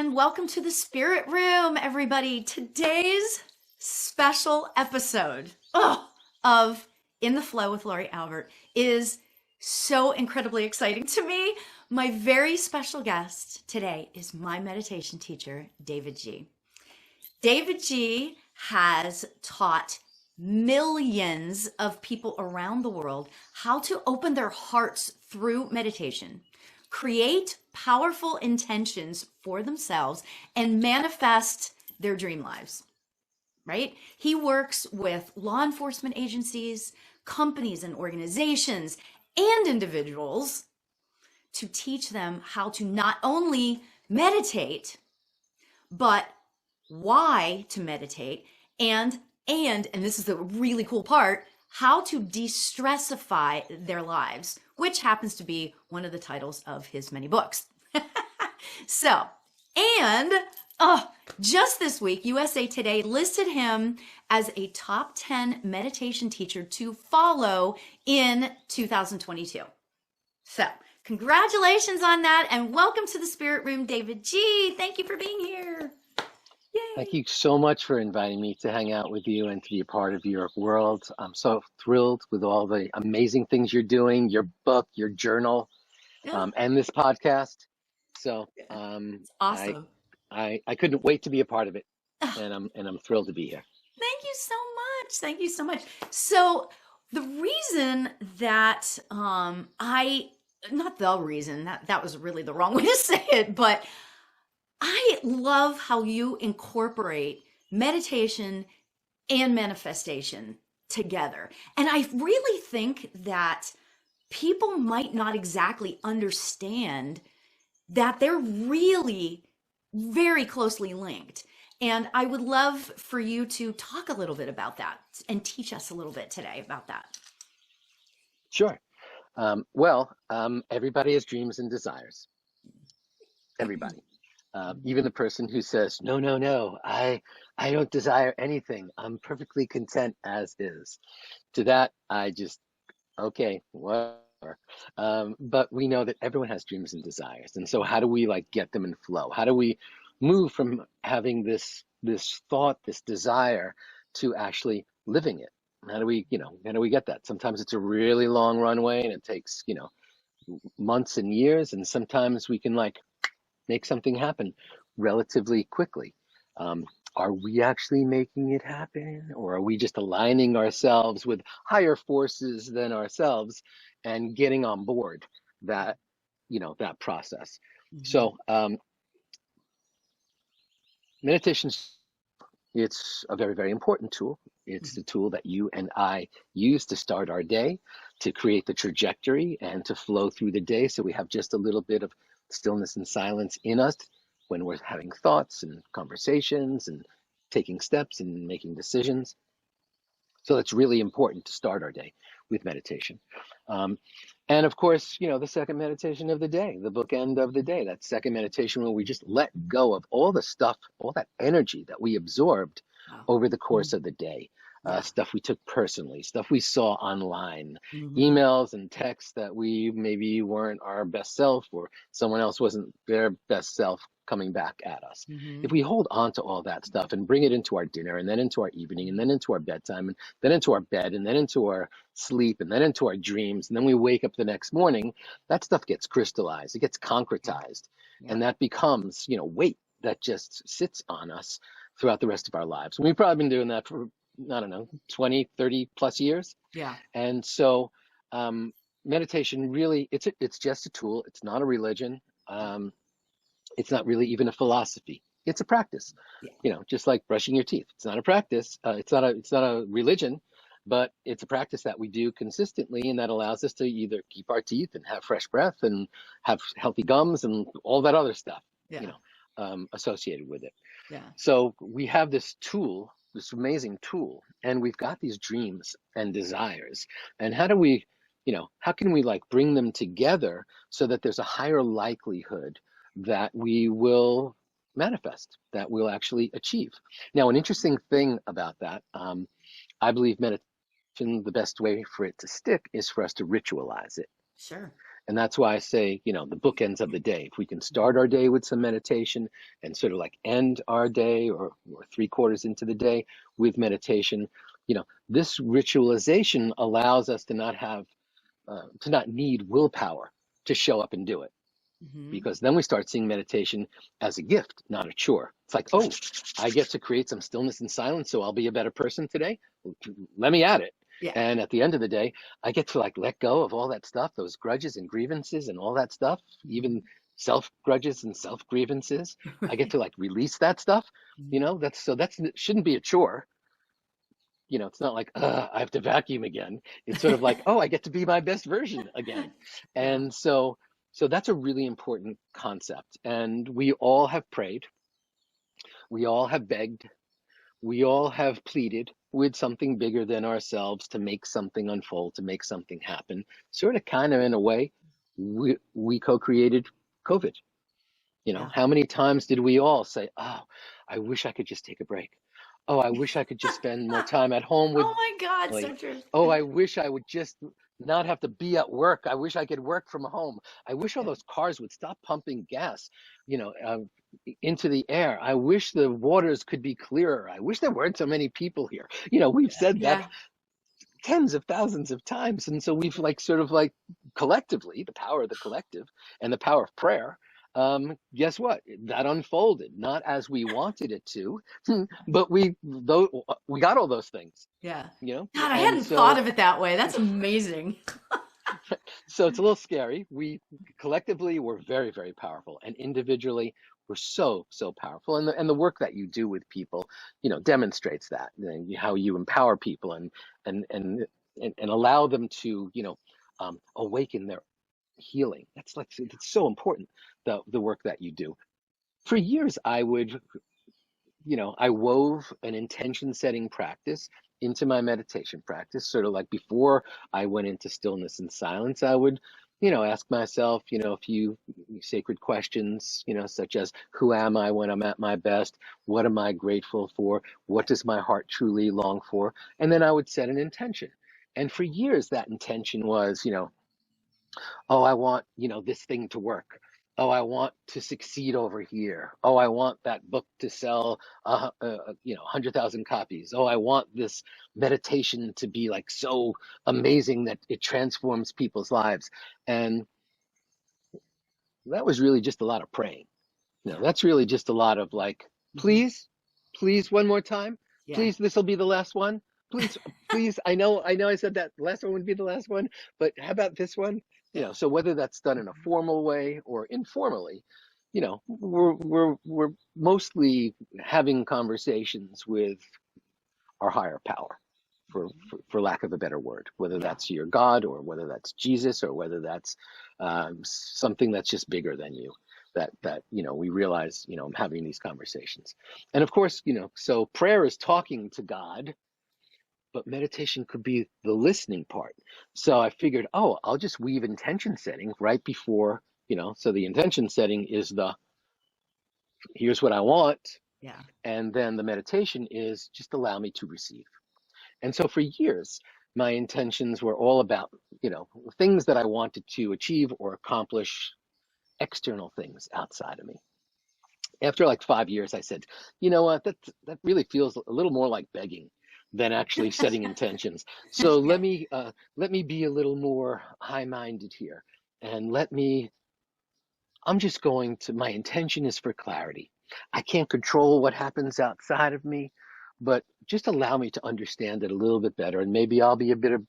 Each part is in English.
and welcome to the Spirit Room, everybody. Today's special episode of In the Flow with Lori Albert is so incredibly exciting to me. My very special guest today is my meditation teacher, Davidji. Davidji has taught millions of people around the world how to open their hearts through meditation, create powerful intentions for themselves, and manifest their dream lives, right? He works with law enforcement agencies, companies and organizations, and individuals to teach them how to not only meditate, but why to meditate, and this is the really cool part, how to de-stressify their lives, which happens to be one of the titles of his many books. Just this week, USA Today listed him as a top 10 meditation teacher to follow in 2022. So, congratulations on that, and welcome to the Spirit Room, Davidji. Thank you for being here. Yay. Thank you so much for inviting me to hang out with you and to be a part of your world. I'm so thrilled with all the amazing things you're doing, your book, your journal, and this podcast. So awesome. I couldn't wait to be a part of it, and I'm thrilled to be here. Thank you so much. Thank you so much. So the reason that that was really the wrong way to say it, but I love how you incorporate meditation and manifestation together. And I really think that people might not exactly understand that they're really very closely linked. And I would love for you to talk a little bit about that and teach us a little bit today about that. Sure. Everybody has dreams and desires. Everybody. Even the person who says, no, I don't desire anything. I'm perfectly content as is. To that, I just, okay, whatever. But we know that everyone has dreams and desires. And so how do we get them in flow? How do we move from having this thought, this desire, to actually living it? How do we get that? Sometimes it's a really long runway and it takes, months and years. And sometimes we can make something happen relatively quickly. Are we actually making it happen, or are we just aligning ourselves with higher forces than ourselves and getting on board that process? Mm-hmm. So meditation, it's a very, very important tool. It's the tool that you and I use to start our day, to create the trajectory and to flow through the day, so we have just a little bit of stillness and silence in us when we're having thoughts and conversations and taking steps and making decisions. So it's really important to start our day with meditation. And of course, the second meditation of the day, the bookend of the day, that second meditation where we just let go of all the stuff, all that energy that we absorbed over the course of the day. Stuff we took personally, stuff we saw online, emails and texts that we maybe weren't our best self, or someone else wasn't their best self coming back at us. If we hold on to all that stuff and bring it into our dinner, and then into our evening, and then into our bedtime, and then into our bed, and then into our sleep, and then into our dreams, and then we wake up the next morning, that stuff gets crystallized, it gets concretized, and that becomes, weight that just sits on us throughout the rest of our lives. And we've probably been doing that for 20, 30 plus years. Yeah. And so meditation really, it's just a tool. It's not a religion. It's not really even a philosophy. It's a practice. Just like brushing your teeth. It's not a practice. It's not a religion, but it's a practice that we do consistently, and that allows us to either keep our teeth and have fresh breath and have healthy gums and all that other stuff, associated with it. Yeah. So we have this tool, this amazing tool, and we've got these dreams and desires. And how do we, how can we bring them together so that there's a higher likelihood that we will manifest, that we'll actually achieve? Now, an interesting thing about that, I believe meditation, the best way for it to stick is for us to ritualize it. Sure. And that's why I say, the bookends of the day. If we can start our day with some meditation and sort of like end our day or 3/4 into the day with meditation, this ritualization allows us to not need willpower to show up and do it. Because then we start seeing meditation as a gift, not a chore. It's like, oh, I get to create some stillness and silence, so I'll be a better person today. Let me at it. Yeah. And at the end of the day, I get to like let go of all that stuff, those grudges and grievances and all that stuff, even self grudges and self grievances. I get to like release that stuff. That shouldn't be a chore. It's not like, I have to vacuum again. It's sort of like, oh, I get to be my best version again. And so that's a really important concept. And we all have prayed. We all have begged. We all have pleaded with something bigger than ourselves to make something unfold, to make something happen. Sort of kind of in a way, we co-created COVID. How many times did we all say, oh, I wish I could just take a break. Oh, I wish I could just spend more time at home with Oh my God, family. so true. Oh, I wish I would just not have to be at work. I wish I could work from home. I wish all those cars would stop pumping gas, into the air. I wish the waters could be clearer. I wish there weren't so many people here. We've said that tens of thousands of times. And so we've like sort of like collectively, the power of the collective and the power of prayer, guess what? That unfolded, not as we wanted it to, but we got all those things. Yeah. God, I hadn't thought of it that way. That's amazing. So it's a little scary. We collectively were very, very powerful, and individually we're so, so powerful. And the work that you do with people, demonstrates that, how you empower people and allow them to, awaken their healing. It's so important, the work that you do. For years, I wove an intention setting practice into my meditation practice, sort of like before I went into stillness and silence. I would, ask myself, a few sacred questions, such as, who am I when I'm at my best? What am I grateful for? What does my heart truly long for? And then I would set an intention. And for years, that intention was, oh, I want, this thing to work. Oh, I want to succeed over here. Oh, I want that book to sell, 100,000 copies. Oh, I want this meditation to be like so amazing that it transforms people's lives. And that was really just a lot of praying. That's really just a lot of like, please, one more time. Please, this will be the last one. Please, please. I know I said that last one would be the last one, but how about this one? So whether that's done in a formal way or informally, we're mostly having conversations with our higher power, for lack of a better word, whether that's your God or whether that's Jesus or whether that's something that's just bigger than you. That we realize, I'm having these conversations. And of course, so prayer is talking to God, but meditation could be the listening part. So I figured, oh, I'll just weave intention setting right before, so the intention setting is here's what I want. Yeah. And then the meditation is just allow me to receive. And so for years, my intentions were all about, things that I wanted to achieve or accomplish, external things outside of me. After like 5 years, I said, you know what, that really feels a little more like begging than actually setting intentions. So let me be a little more high-minded here, and my intention is for clarity. I can't control what happens outside of me, but just allow me to understand it a little bit better, and maybe I'll be a bit of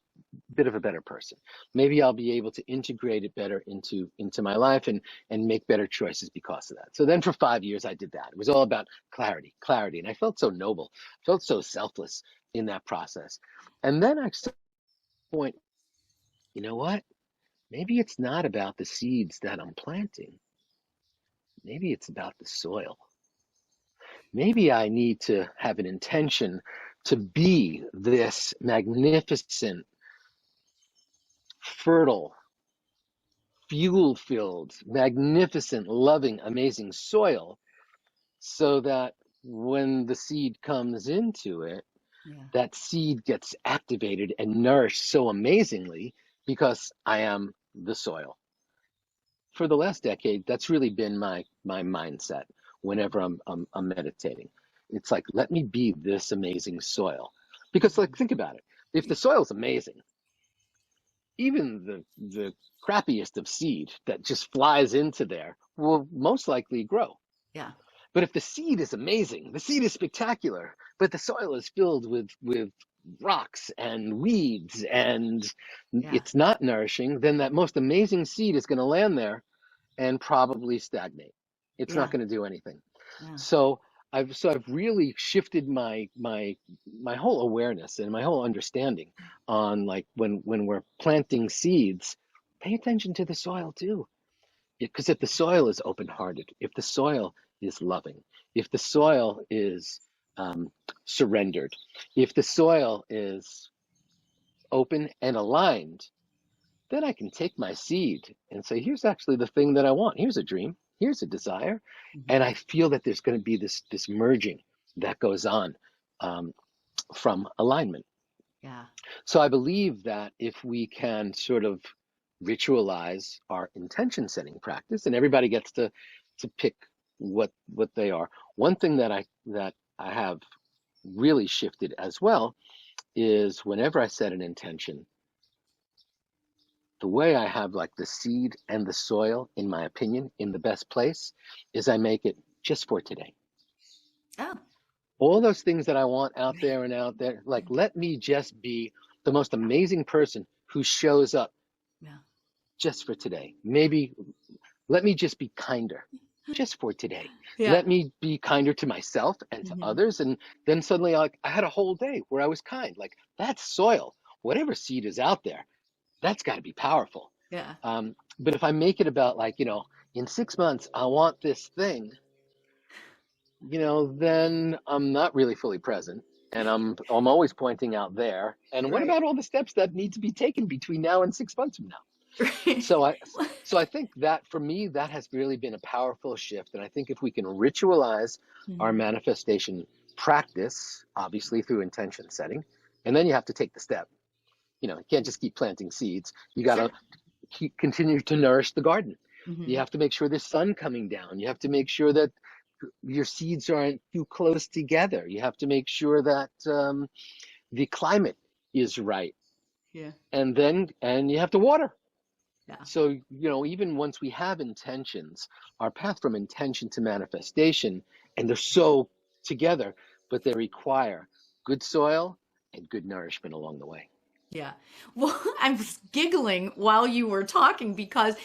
a better person. Maybe I'll be able to integrate it better into my life and make better choices because of that. So then for 5 years, I did that. It was all about clarity. And I felt so noble, felt so selfless in that process. And then I started to point, you know what? Maybe it's not about the seeds that I'm planting. Maybe it's about the soil. Maybe I need to have an intention to be this magnificent, fertile, fuel-filled, magnificent, loving, amazing soil, so that when the seed comes into it, that seed gets activated and nourished so amazingly because I am the soil. for the last decade, that's really been my mindset whenever I'm meditating. It's like, let me be this amazing soil. Because like, think about it. If the soil's amazing, even the crappiest of seed that just flies into there will most likely grow. Yeah. But if the seed is amazing, the seed is spectacular, but the soil is filled with rocks and weeds and Yeah. it's not nourishing, then that most amazing seed is going to land there and probably stagnate. It's not Yeah. going to do anything. Yeah. So I've really shifted my whole awareness and my whole understanding on like when we're planting seeds, pay attention to the soil too. Because if the soil is open-hearted, if the soil is loving, if the soil is surrendered, if the soil is open and aligned, then I can take my seed and say, here's actually the thing that I want. Here's a dream. Here's a desire. Mhm. And I feel that there's going to be this merging that goes on from alignment. Yeah. So I believe that if we can sort of ritualize our intention setting practice, and everybody gets to pick what they are. One thing that I have really shifted as well is whenever I set an intention, the way I have like the seed and the soil, in my opinion, in the best place is I make it just for today. Oh. All those things that I want out there and out there, like let me just be the most amazing person who shows up Yeah. just for today. Maybe let me just be kinder just for today. Yeah. Let me be kinder to myself and to Mhm. others. And then suddenly I had a whole day where I was kind. Like that's soil. Whatever seed is out there, that's got to be powerful. Yeah. But if I make it about like, in 6 months, I want this thing, then I'm not really fully present. And I'm always pointing out there. And what Right. about all the steps that need to be taken between now and 6 months from now? Right. So I think that for me, that has really been a powerful shift. And I think if we can ritualize our Mhm. manifestation practice, obviously through intention setting, and then you have to take the step. You can't just keep planting seeds. You got Sure. to continue to nourish the garden. You Mhm. have to make sure there's sun coming down. You have to make sure that your seeds aren't too close together. You have to make sure that the climate is right. Yeah. And you have to water. Yeah. So, even once we have intentions, our path from intention to manifestation, and they're so together, but they require good soil and good nourishment along the way. Yeah. Well, I was giggling while you were talking because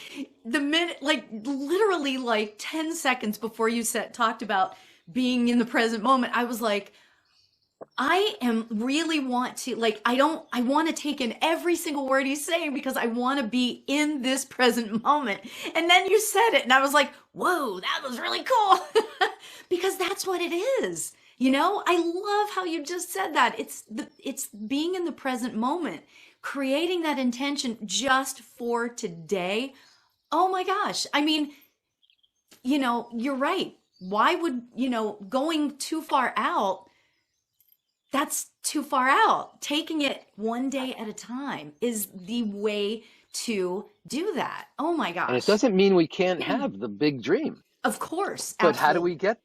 the minute, like literally like 10 seconds before you talked about being in the present moment, I was like, I am really want to like I want to take in every single word he's saying because I want to be in this present moment. And then you said it and I was like, "Whoa, that was really cool." Because that's what it is. I love how you just said that. It's being in the present moment, creating that intention just for today. Oh my gosh. I mean, you're right. Why would, going too far out, that's too far out. Taking it one day at a time is the way to do that. Oh my And it gosh. doesn't mean we can't have the big dream, Of course, but how do absolutely. we get,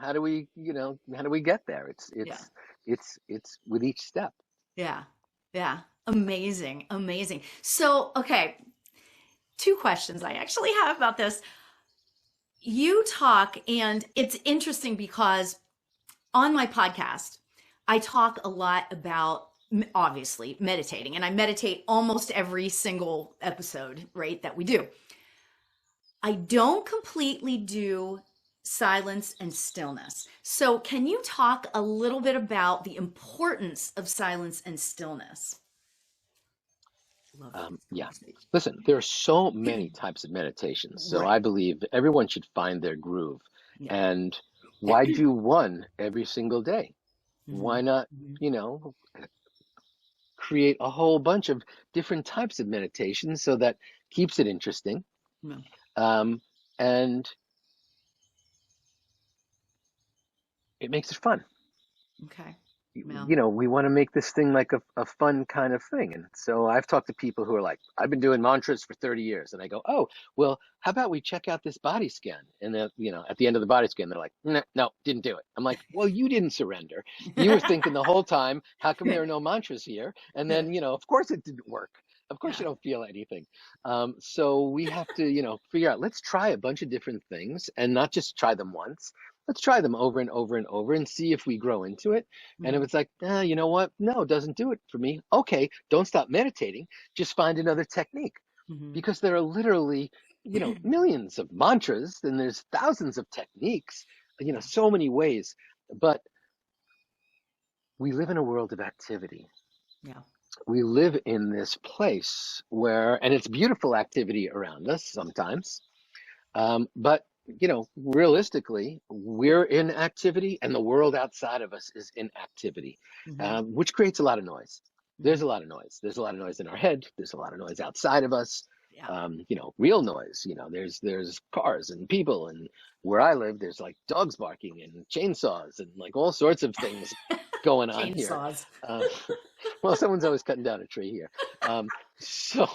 how do we get there? It's Yeah. it's it's it's with each step. Yeah. Yeah. Amazing. Amazing. So, okay, two questions I actually have about this. You talk, and it's interesting because on my podcast, I talk a lot about obviously meditating, and I meditate almost every single episode, right, that we do. I don't completely do silence and stillness. So, can you talk a little bit about the importance of silence and stillness? Love this Yeah. conversation. Listen, there are so many types of meditations. So Right. I believe everyone should find their groove. Yeah. And why do one every single day? Mhm. Why not, Mhm. you know, create a whole bunch of different types of meditations so that keeps it interesting, Yeah. um, and it makes it fun. Okay. Well, we want to make this thing like a fun kind of thing. And so I've talked to people who are like, I've been doing mantras for 30 years. And I go, oh, well, how about we check out this body scan? And then, at the end of the body scan, they're like, no, no, didn't do it. I'm like, well, you didn't surrender. You were thinking the whole time, how come there are no mantras here? And then, of course it didn't work. Of course yeah. you don't feel anything. So we have to, figure out, let's try a bunch of different things and not just try them once. Let's try them over and over and over and see if we grow into it. And if Mhm. it's like, you know what? No, it doesn't do it for me. Okay, don't stop meditating. Just find another technique Mhm. because there are literally, millions of mantras and there's thousands of techniques, Yeah. so many ways. But we live in a world of activity. Yeah. We live in this place where, and it's beautiful activity around us sometimes. But realistically, we're in activity, and the world outside of us is in activity, Mhm. which creates a lot of noise. There's Mhm. a lot of noise. There's a lot of noise in our head. There's a lot of noise outside of us. Yeah. Real noise. There's cars and people, and where I live, there's like dogs barking and chainsaws and like all sorts of things going on here. Chainsaws. Uh, well, someone's always cutting down a tree here. So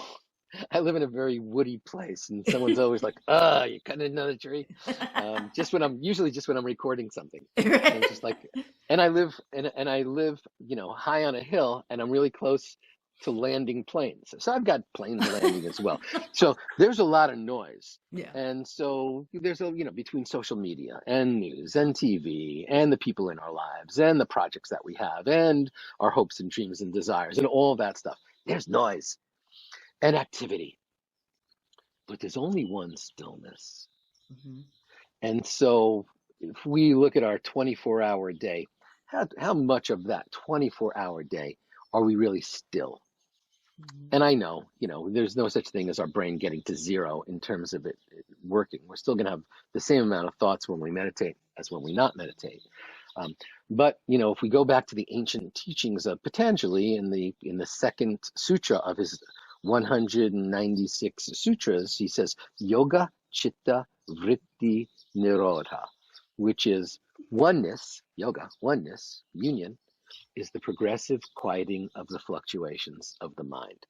I live in a very woody place, and someone's always like, you're cutting another tree." Usually just when I'm recording something, and it's just Right. like, and I live, high on a hill, and I'm really close to landing planes. So I've got planes landing as well. So there's a lot of noise. Yeah. And so there's between social media and news and TV and the people in our lives and the projects that we have and our hopes and dreams and desires and all that stuff. There's noise and activity, but there's only one stillness. Mhm. And so if we look at our 24-hour day, how much of that 24-hour day are we really still? Mhm. And I know, there's no such thing as our brain getting to zero in terms of it working. We're still going to have the same amount of thoughts when we meditate as when we not meditate. Um, but if we go back to the ancient teachings of Patanjali in the second sutra of his 196 sutras, he says yoga chitta vritti nirodha, which is oneness, yoga, oneness, union, is the progressive quieting of the fluctuations of the mind.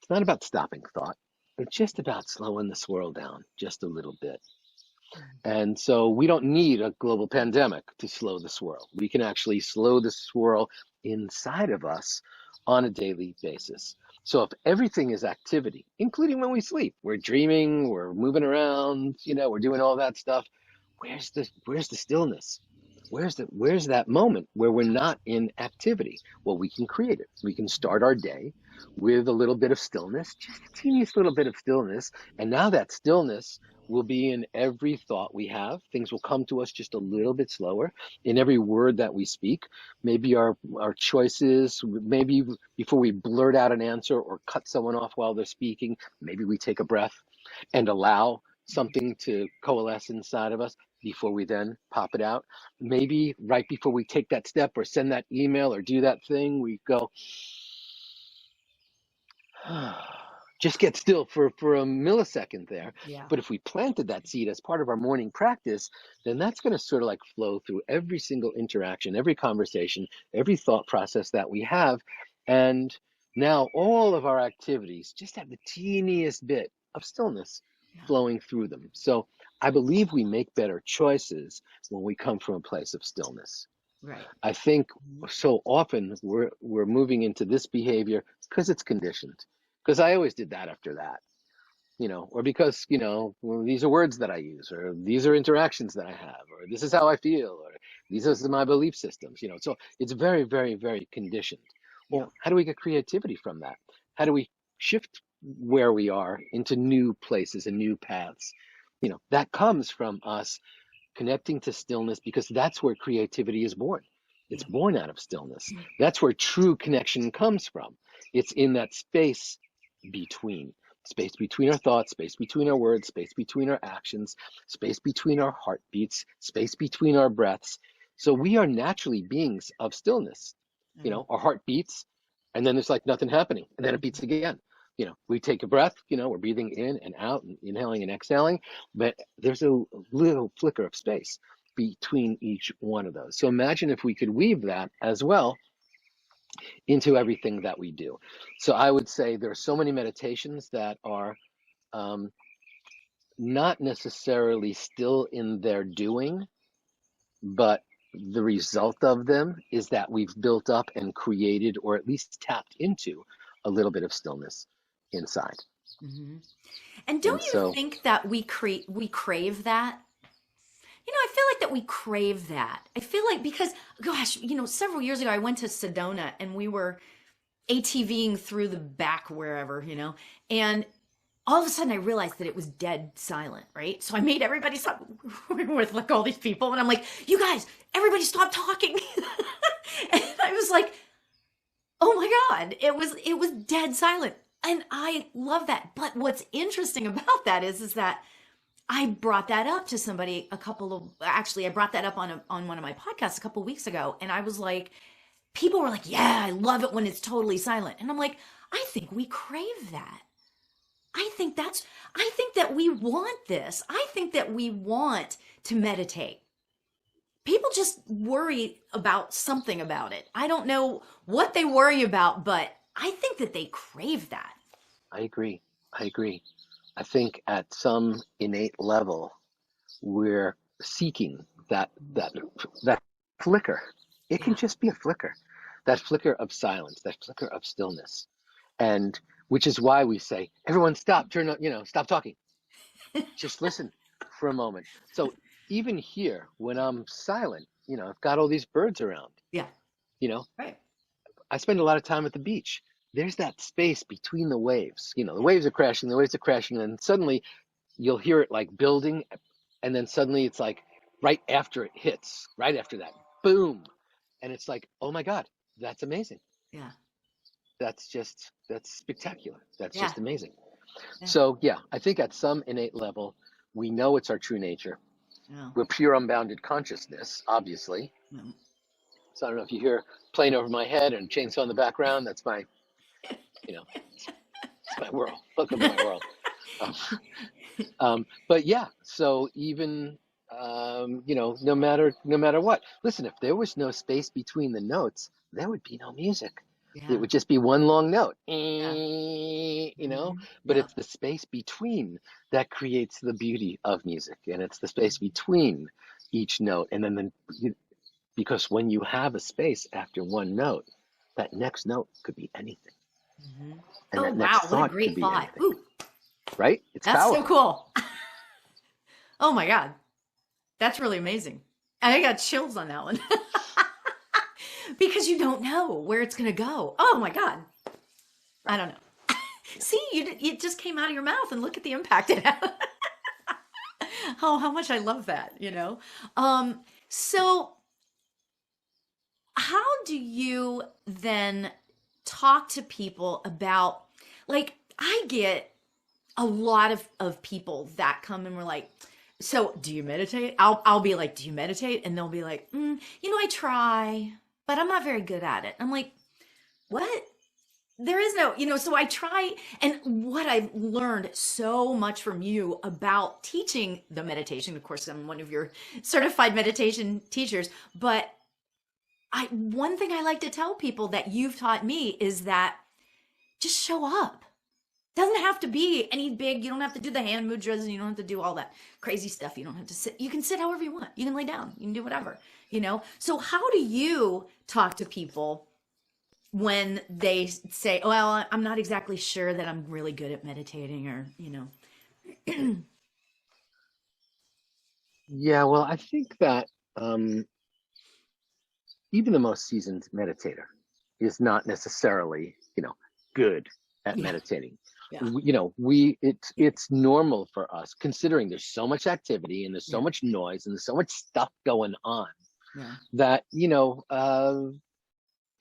It's not about stopping thought. It's just about slowing the swirl down just a little bit. And so we don't need a global pandemic to slow the swirl. We can actually slow the swirl inside of us on a daily basis. So if everything is activity, including when we sleep, we're dreaming, we're moving around, we're doing all that stuff. Where's the stillness? Where's that moment where we're not in activity? Well, we can create it. We can start our day with a little bit of stillness, just a teeniest little bit of stillness. And now that stillness will be in every thought we have. Things will come to us just a little bit slower in every word that we speak. Maybe our choices, maybe before we blurt out an answer or cut someone off while they're speaking, maybe we take a breath and allow something to coalesce inside of us before we then pop it out. Maybe right before we take that step or send that email or do that thing, we go, just get still for a millisecond there. Yeah. But if we planted that seed as part of our morning practice, then that's going to sort of like flow through every single interaction, every conversation, every thought process that we have. And now all of our activities just have the teeniest bit of stillness Yeah. flowing through them. So I believe we make better choices when we come from a place of stillness. Right. I think Mhm. so often we're moving into this behavior because it's conditioned. Because I always did that after that, or because, well, these are words that I use, or these are interactions that I have, or this is how I feel, or these are my belief systems, So it's very, very, very conditioned. Yeah. Well, how do we get creativity from that? How do we shift where we are into new places and new paths? That comes from us connecting to stillness because that's where creativity is born. It's Yeah. born out of stillness. That's where true connection comes from. It's in that between space between our thoughts, space between our words, space between our actions, space between our heartbeats, space between our breaths. So we are naturally beings of stillness. Mhm. Our heart beats and then there's like nothing happening and then it beats again. We take a breath, we're breathing in and out and inhaling and exhaling, but there's a little flicker of space. between each one of those. So imagine if we could weave that as well into everything that we do. So I would say there are so many meditations that are um, not necessarily still in their doing, but the result of them is that we've built up and created, or at least tapped into, a little bit of stillness inside. Hmm. And And don't you so, think that we crave that? I feel like that we crave that. I feel like because, gosh, several years ago I went to Sedona and we were ATVing through the back wherever, and all of a sudden I realized that it was dead silent, right? So I made everybody stop with like all these people, and I'm like, you guys, everybody stop talking. And I was like, oh my God, it was dead silent. And I love that. But what's interesting about that is that I brought that up to somebody I brought that up on one of my podcasts a couple of weeks ago. And I was like, people were like, yeah, I love it when it's totally silent. And I'm like, I think we crave that. I think that we want this. I think that we want to meditate. People just worry about something about it. I don't know what they worry about, but I think that they crave that. I agree. I agree. I think at some innate level, we're seeking that flicker. It can Yeah. just be a flicker, that flicker of silence, that flicker of stillness, and which is why we say, everyone stop, turn on, stop talking, just listen for a moment. So even here, when I'm silent, I've got all these birds around, Yeah. you know, Right. I spend a lot of time at the beach. There's that space between the waves. The waves are crashing, and suddenly you'll hear it like building, and then suddenly it's like right after it hits, right after that, boom. And it's like, oh my God, that's amazing. Yeah. That's spectacular. That's Yeah. just amazing. Yeah. So yeah, I think at some innate level, we know it's our true nature. Yeah. We're pure unbounded consciousness, obviously. Yeah. So I don't know if you hear plane over my head and chainsaw in the background. That's my, it's my world. Welcome to my world. Um, but yeah, so even no matter what. Listen, if there was no space between the notes, there would be no music. It Yeah. would just be one long note, Yeah. but Yeah. it's the space between that creates the beauty of music, and it's the space between each note. And then because when you have a space after one note, that next note could be anything, Mhm. and Oh, that next wow. What a thought could great be thought. anything, Ooh, right? It's that's so powerful. cool. Oh my God. That's really amazing. I got chills on that one. Because you don't know where it's going to go. Oh my God. I Right. don't know. See, it just came out of your mouth, and look at the impact it had. Oh, how much I love that. So how do you then talk to people about, like, I get a lot of people that come and we're like, so do you meditate? I'll be like, do you meditate? And they'll be like, I try, but I'm not very good at it. I'm like, what? There is no, so I try. And what I've learned so much from you about teaching the meditation, of course, I'm one of your certified meditation teachers, but one thing I like to tell people that you've taught me is that just show up. Doesn't have to be any big, you don't have to do the hand mudras, and you don't have to do all that crazy stuff. You don't have to sit. You can sit however you want. You can lay down. You can do whatever. So how do you talk to people when they say, oh, well, I'm not exactly sure that I'm really good at meditating, or. Yeah, well, I think that even the most seasoned meditator is not necessarily, good at Yeah. meditating. Yeah. It's normal for us, considering there's so much activity and there's so Yeah. much noise and there's so much stuff going on, Yeah. that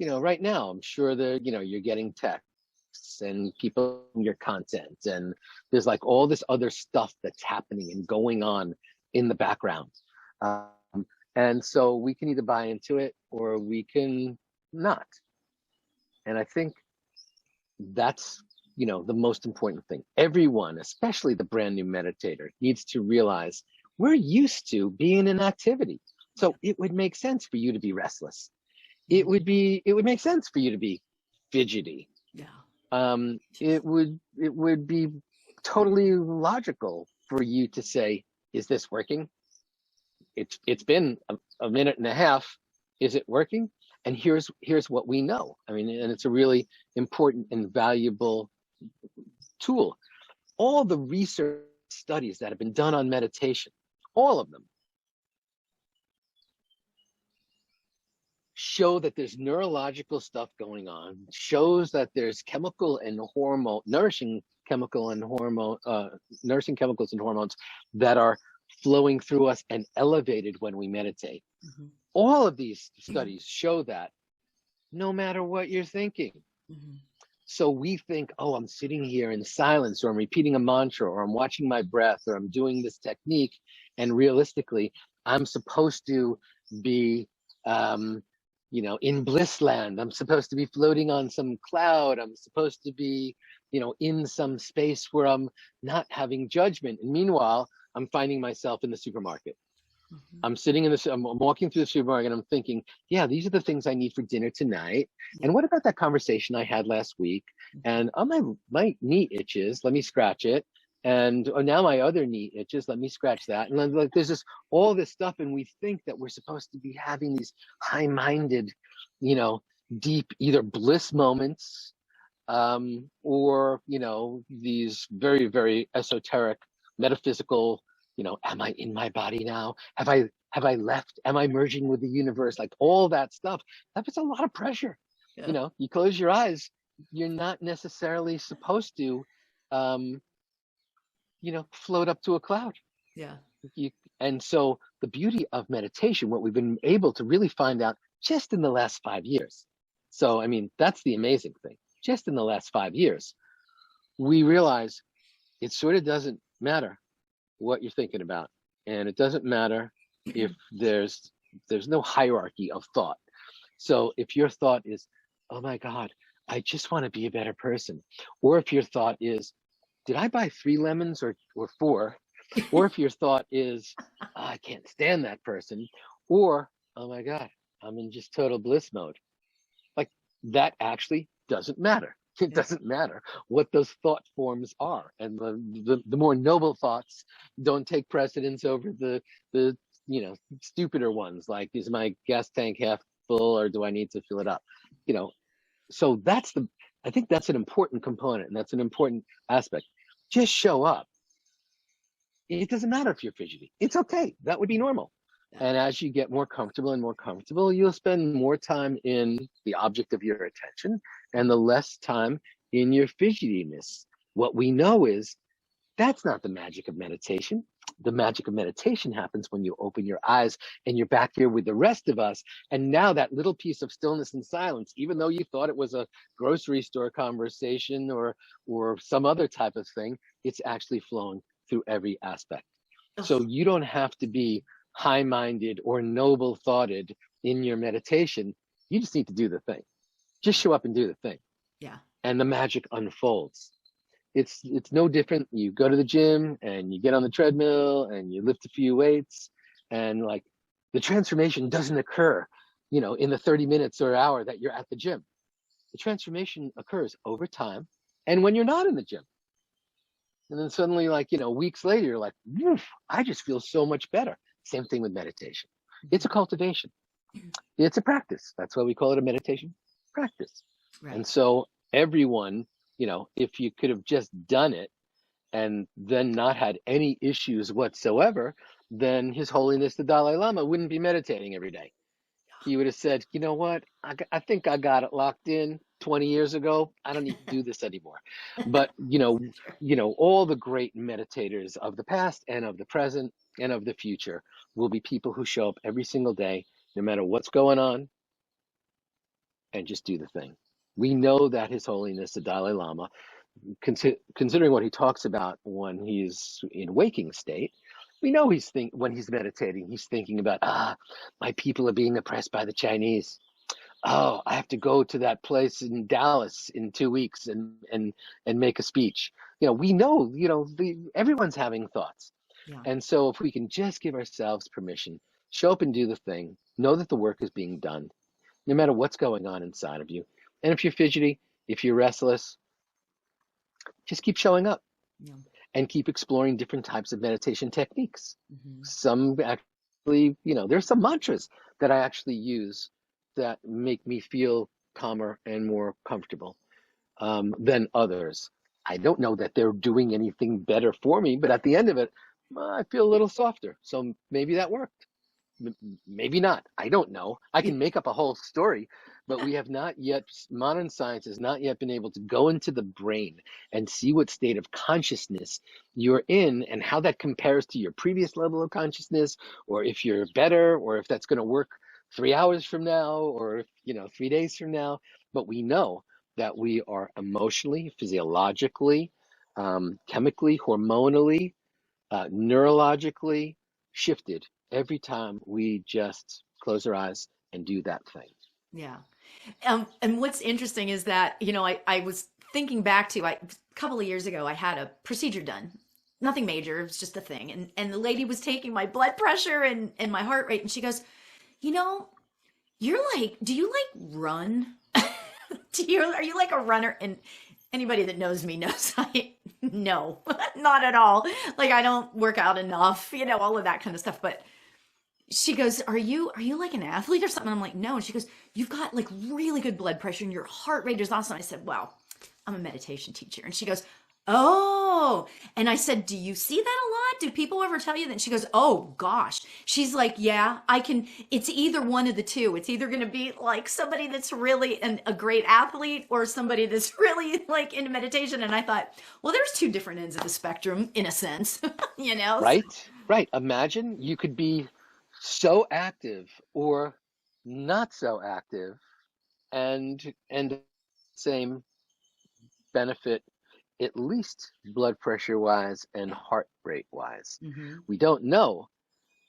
right now I'm sure that you're getting texts and people in your content, and there's like all this other stuff that's happening and going on in the background. Um, and so we can either buy into it or we can not. And I think that's, the most important thing. Everyone, especially the brand new meditator, needs to realize we're used to being in activity. So it would make sense for you to be restless. It would make sense for you to be fidgety. It would be totally logical for you to say, is this working? It's been a minute and a half. Is it working? And here's what we know. I mean, and it's a really important and valuable tool. All the research studies that have been done on meditation, all of them, show that there's neurological stuff going on, shows that there's chemical and hormone, nourishing chemicals and hormones that are flowing through us and elevated when we meditate. All of these studies show that no matter what you're thinking. So we think, oh, I'm sitting here in silence, or I'm repeating a mantra, or I'm watching my breath, or I'm doing this technique. And realistically, I'm supposed to be, in bliss land. I'm supposed to be floating on some cloud. I'm supposed to be, in some space where I'm not having judgment. And meanwhile, I'm finding myself in the supermarket. I'm walking through the supermarket and I'm thinking, yeah, these are the things I need for dinner tonight. And what about that conversation I had last week? And my knee itches, let me scratch it. And now my other knee itches, let me scratch that. And like there's just all this stuff, and we think that we're supposed to be having these high-minded, deep either bliss moments, or these very, very esoteric, metaphysical, am I in my body now? Have I left? Am I merging with the universe? Like all that stuff. That puts a lot of pressure. You close your eyes, you're not necessarily supposed to, float up to a cloud. And so the beauty of meditation, what we've been able to really find out just in the last 5 years. So, I mean, that's the amazing thing. Just in the last 5 years, we realize it sort of doesn't matter what you're thinking about. And it doesn't matter if there's no hierarchy of thought. So if your thought is, oh my God, I just want to be a better person. Or if your thought is, did I buy 3 lemons or 4? Or if your thought is, oh, I can't stand that person. Or, oh my God, I'm in just total bliss mode. Like that actually doesn't matter. It doesn't matter what those thought forms are. And the more noble thoughts don't take precedence over the stupider ones, like, is my gas tank half full or do I need to fill it up? So I think that's an important component, and that's an important aspect. Just show up. It doesn't matter if you're fidgety. It's okay. That would be normal. And as you get more comfortable and more comfortable, you'll spend more time in the object of your attention and the less time in your fidgetiness. What we know is that's not the magic of meditation. The magic of meditation happens when you open your eyes and you're back here with the rest of us. And now that little piece of stillness and silence, even though you thought it was a grocery store conversation or some other type of thing, it's actually flowing through every aspect. So you don't have to be high-minded or noble-thoughted in your meditation. You just need to do the thing. Just show up and do the thing. And the magic unfolds. It's no different. You go to the gym and you get on the treadmill and you lift a few weights, and like the transformation doesn't occur, in the 30 minutes or hour that you're at the gym. The transformation occurs over time and when you're not in the gym. And then suddenly, weeks later, you're like, woof, I just feel so much better. Same thing with meditation. It's a cultivation. It's a practice. That's why we call it a meditation practice. And so everyone, if you could have just done it and then not had any issues whatsoever, then His Holiness the Dalai Lama wouldn't be meditating every day. He would have said, you know what, I think I got it locked in 20 years ago. I don't need to do this anymore. But, all the great meditators of the past and of the present and of the future will be people who show up every single day, no matter what's going on, and just do the thing. We know that His Holiness the Dalai Lama, considering what he talks about when he's in waking state, we know when he's meditating, he's thinking about, my people are being oppressed by the Chinese. Oh, I have to go to that place in Dallas in 2 weeks and make a speech. We know, everyone's having thoughts. Yeah. And so if we can just give ourselves permission, show up and do the thing, know that the work is being done, no matter what's going on inside of you. And if you're fidgety, if you're restless, just keep showing up Yeah. and keep exploring different types of meditation techniques. Mm-hmm. Some actually, there's some mantras that I actually use that make me feel calmer and more comfortable than others. I don't know that they're doing anything better for me, but at the end of it, I feel a little softer. So maybe that worked. Maybe not. I don't know. I can make up a whole story, but we have not yet, modern science has not yet been able to go into the brain and see what state of consciousness you're in and how that compares to your previous level of consciousness, or if you're better, or if that's going to work 3 hours from now, or, 3 days from now. But we know that we are emotionally, physiologically, chemically, hormonally, neurologically shifted every time we just close our eyes and do that thing. Yeah. And what's interesting is that, I was thinking back to a couple of years ago, I had a procedure done. Nothing major, it was just a thing. And the lady was taking my blood pressure and my heart rate. And she goes, do you like run? Are you like a runner? And anybody that knows me knows no, not at all. Like I don't work out enough, all of that kind of stuff. But she goes, are you like an athlete or something? I'm like, no. And she goes, you've got like really good blood pressure and your heart rate is awesome. I said, well, I'm a meditation teacher. And she goes, oh. And I said, do you see that a lot? Do people ever tell you that? And she goes, oh gosh. She's like, yeah, it's either one of the two. It's either going to be like somebody that's really a great athlete or somebody that's really like into meditation. And I thought, well, there's two different ends of the spectrum in a sense, Right. Imagine you could be so active or not so active and same benefit, at least blood pressure wise and heart rate wise. Mm-hmm. We don't know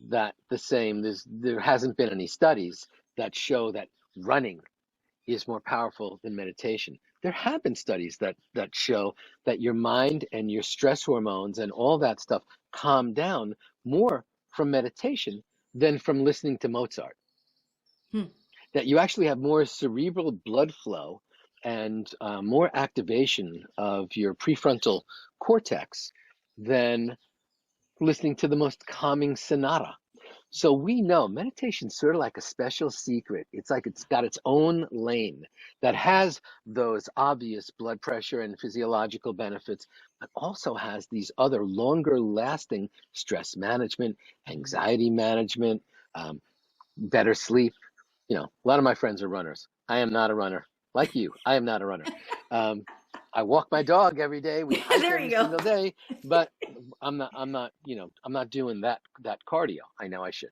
that the same. There hasn't been any studies that show that running is more powerful than meditation. There have been studies that show that your mind and your stress hormones and all that stuff calm down more from meditation than from listening to Mozart. That you actually have more cerebral blood flow and more activation of your prefrontal cortex than listening to the most calming sonata. So we know meditation's sort of like a special secret. It's like it's got its own lane that has those obvious blood pressure and physiological benefits, but also has these other longer lasting stress management, anxiety management, better sleep. A lot of my friends are runners. I am not a runner. Like you, I am not a runner. I walk my dog every day. We hike every single day, but I'm not doing that cardio. I know I should.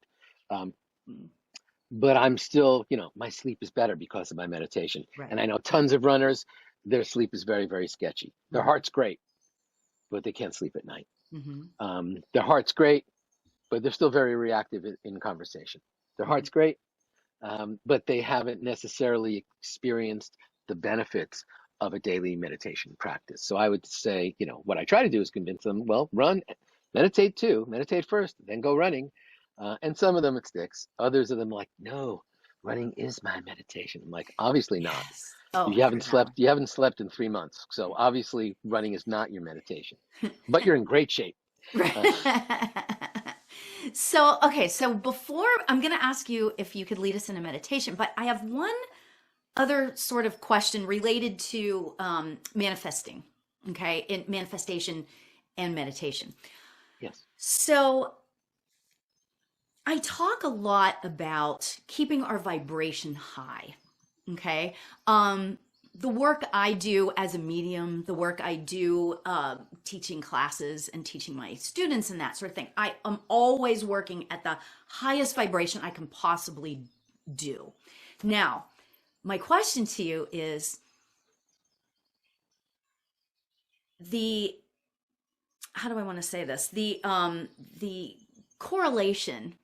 But I'm still, my sleep is better because of my meditation. Right. And I know tons of runners, their sleep is very, very sketchy. Their heart's great, but they can't sleep at night. Mm-hmm. Their heart's great, but they're still very reactive in conversation. Their heart's great, but they haven't necessarily experienced the benefits of a daily meditation practice. So I would say, what I try to do is convince them, well, run, meditate too, meditate first, then go running. And some of them it sticks. Others of them like, no, running is my meditation. I'm like, obviously not. Yes. Oh, you haven't slept in 3 months. So obviously running is not your meditation, but you're in great shape. So before I'm going to ask you if you could lead us in a meditation, but I have one other sort of question related to manifesting, okay, in manifestation and meditation. Yes. So I talk a lot about keeping our vibration high, okay? The work I do as a medium, the work I do teaching classes and teaching my students and that sort of thing, I am always working at the highest vibration I can possibly do. Now, my question to you is how do I want to say this? The correlation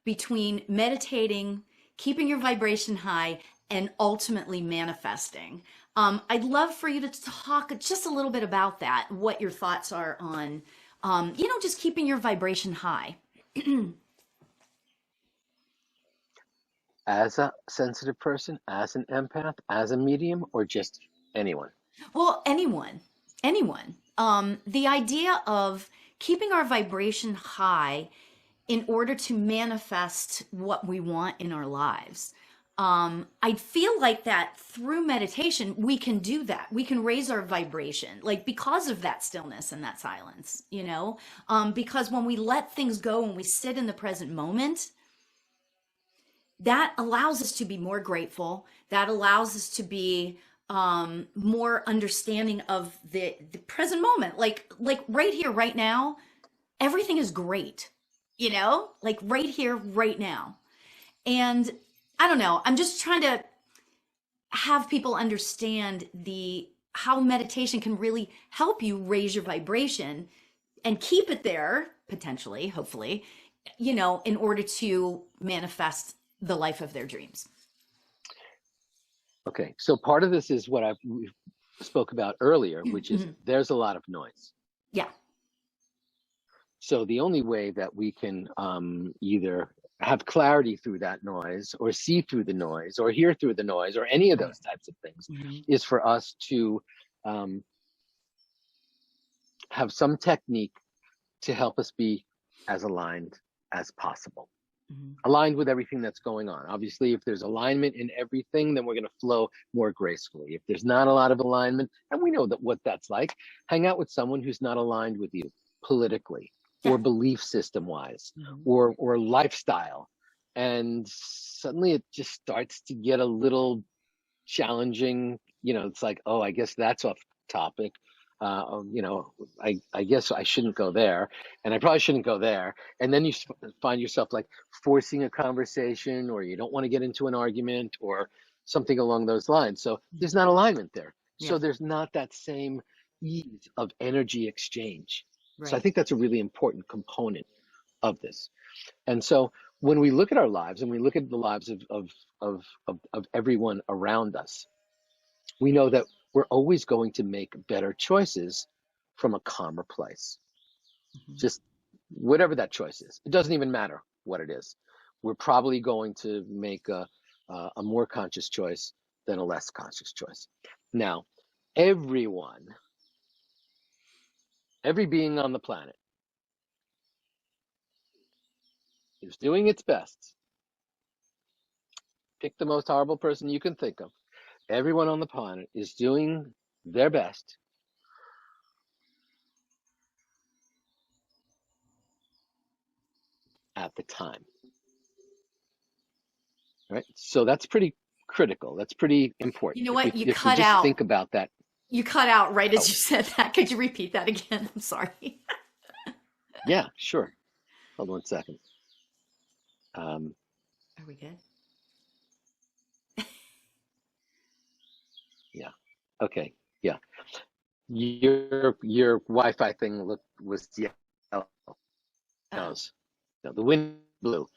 between meditating, keeping your vibration high, and ultimately manifesting. I'd love for you to talk just a little bit about that, what your thoughts are on just keeping your vibration high. As a sensitive person, as an empath, as a medium, or just anyone? Well, anyone. The idea of keeping our vibration high in order to manifest what we want in our lives. I feel like that through meditation, we can do that. We can raise our vibration, like because of that stillness and that silence, because when we let things go and we sit in the present moment, that allows us to be more grateful. That allows us to be more understanding of the present moment. Like right here, right now, everything is great, like right here, right now. And I don't know, I'm just trying to have people understand how meditation can really help you raise your vibration and keep it there, potentially, hopefully, in order to manifest the life of their dreams. Okay, so part of this is what we spoke about earlier, which is there's a lot of noise. Yeah. So the only way that we can either have clarity through that noise or see through the noise or hear through the noise or any of those types of things is for us to have some technique to help us be as aligned as possible. Aligned with everything that's going on. Obviously, if there's alignment in everything, then we're going to flow more gracefully. If there's not a lot of alignment, and we know what that's like, hang out with someone who's not aligned with you politically or belief system wise or lifestyle. And suddenly it just starts to get a little challenging. It's like, oh, I guess that's off topic. I guess I shouldn't go there, and I probably shouldn't go there. And then you find yourself like forcing a conversation, or you don't want to get into an argument or something along those lines. So there's not alignment there. So there's not that same ease of energy exchange. Right. So I think that's a really important component of this. And so when we look at our lives and we look at the lives of everyone around us, we know that we're always going to make better choices from a calmer place. Just whatever that choice is. It doesn't even matter what it is. We're probably going to make a more conscious choice than a less conscious choice. Now, every being on the planet is doing its best. Pick the most horrible person you can think of. Everyone on the planet is doing their best at the time. Right? So that's pretty critical. That's pretty important. You know what? If you just think about that. You cut out right as you said that. Could you repeat that again? I'm sorry. Yeah, sure. Hold on 1 second. Are we good? Yeah. Okay. Yeah. Your Wi-Fi thing was yellow. No, the wind blew.